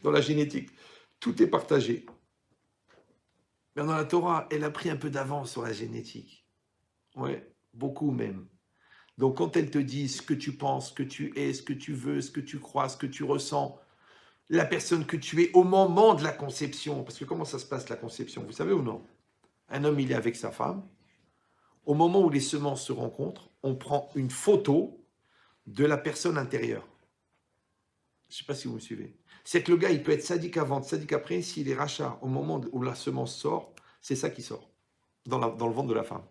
Dans la génétique, tout est partagé. Mais dans la Torah, elle a pris un peu d'avance sur la génétique. Ouais, beaucoup même. Donc quand elle te dit ce que tu penses, ce que tu es, ce que tu veux, ce que tu crois, ce que tu ressens, la personne que tu es au moment de la conception, parce que comment ça se passe la conception, vous savez ou non? Un homme, il est avec sa femme. Au moment où les semences se rencontrent, on prend une photo de la personne intérieure. Je ne sais pas si vous me suivez. C'est que le gars, il peut être sadique avant, sadique après, s'il est rachat, au moment où la semence sort, c'est ça qui sort, dans le ventre de la femme.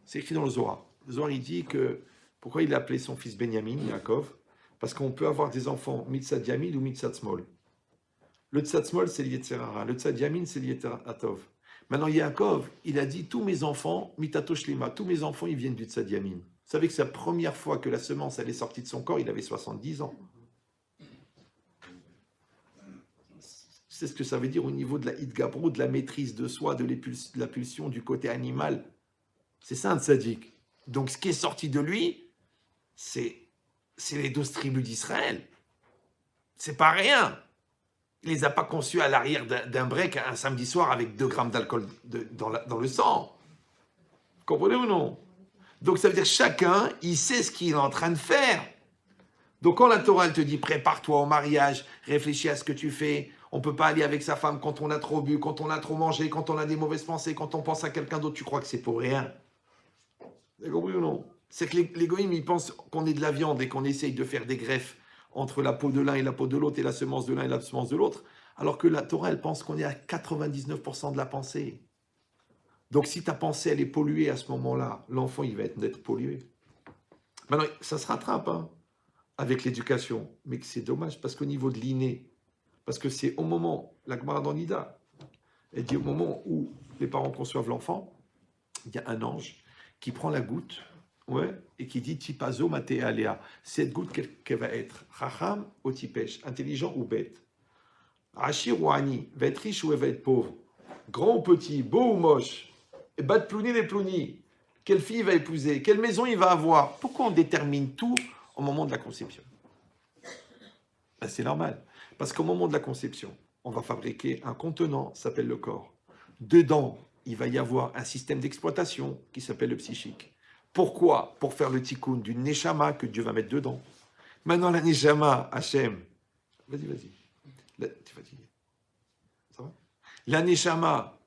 C'est écrit dans le Zohar. Le Zohar, il dit que, pourquoi il a appelé son fils Benjamin, Yaakov? Parce qu'on peut avoir des enfants mitzad yamin ou mitzad smol. Le tzad smol, c'est l'Yetzer hara. Le tzad yamin, c'est l'Yetzer hatov. Maintenant, Yaakov, il a dit, tous mes enfants, mitato shlema, tous mes enfants, ils viennent du tzad yamin. Vous savez que c'est la première fois que la semence, elle est sortie de son corps, il avait 70 ans. C'est ce que ça veut dire au niveau de la hitgabrou, de la maîtrise de soi, de la pulsion du côté animal. C'est ça un tzaddik. Donc, ce qui est sorti de lui, c'est les 12 tribus d'Israël. C'est pas rien. Il les a pas conçus à l'arrière d'un break un samedi soir avec 2 grammes d'alcool dans le sang. Vous comprenez ou non? Donc ça veut dire chacun, il sait ce qu'il est en train de faire. Donc quand la Torah elle te dit prépare-toi au mariage, réfléchis à ce que tu fais, on ne peut pas aller avec sa femme quand on a trop bu, quand on a trop mangé, quand on a des mauvaises pensées, quand on pense à quelqu'un d'autre, tu crois que c'est pour rien. Vous avez compris ou non? C'est que les goïms, ils pensent qu'on est de la viande et qu'on essaye de faire des greffes entre la peau de l'un et la peau de l'autre, et la semence de l'un et la semence de l'autre, alors que la Torah, elle pense qu'on est à 99% de la pensée. Donc si ta pensée, elle est polluée à ce moment-là, l'enfant, il va être pollué. Maintenant, ça se rattrape avec l'éducation, mais c'est dommage, parce qu'au niveau de l'inné, parce que c'est au moment, la Gemara dans Nida, elle dit au moment où les parents conçoivent l'enfant, il y a un ange qui prend la goutte, ouais, et qui dit Tipazo mate alea. Cette goutte, qu'elle va être? Chacham ou tipesh, intelligent ou bête? Achir ou ani, va être riche ou elle va être pauvre? Grand ou petit, beau ou moche? Et bat plouni les plouni. Quelle fille il va épouser? Quelle maison il va avoir? Pourquoi on détermine tout au moment de la conception? Ben, c'est normal. Parce qu'au moment de la conception, on va fabriquer un contenant, ça s'appelle le corps. Dedans, il va y avoir un système d'exploitation qui s'appelle le psychique. Pourquoi? Pour faire le tikkun d'une neshama que Dieu va mettre dedans. Maintenant, la neshama, Hachem, vas-y. Tu es fatigué. Ça va? La neshama,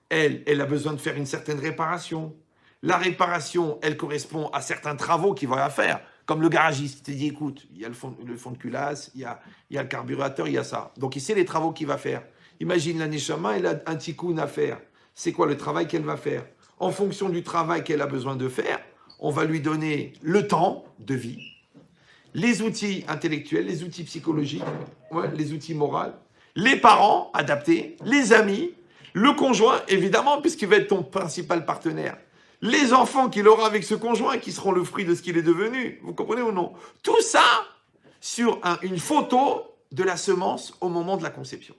elle a besoin de faire une certaine réparation. La réparation, elle correspond à certains travaux qu'il va faire. Comme le garagiste, il te dit, écoute, il y a le fond de culasse, il y a le carburateur, il y a ça. Donc, il sait les travaux qu'il va faire. Imagine la neshama, elle a un tikkun à faire. C'est quoi le travail qu'elle va faire? En fonction du travail qu'elle a besoin de faire, on va lui donner le temps de vie, les outils intellectuels, les outils psychologiques, ouais, les outils moraux, les parents adaptés, les amis, le conjoint, évidemment, puisqu'il va être ton principal partenaire. Les enfants qu'il aura avec ce conjoint qui seront le fruit de ce qu'il est devenu. Vous comprenez ou non? Tout ça sur une photo de la semence au moment de la conception.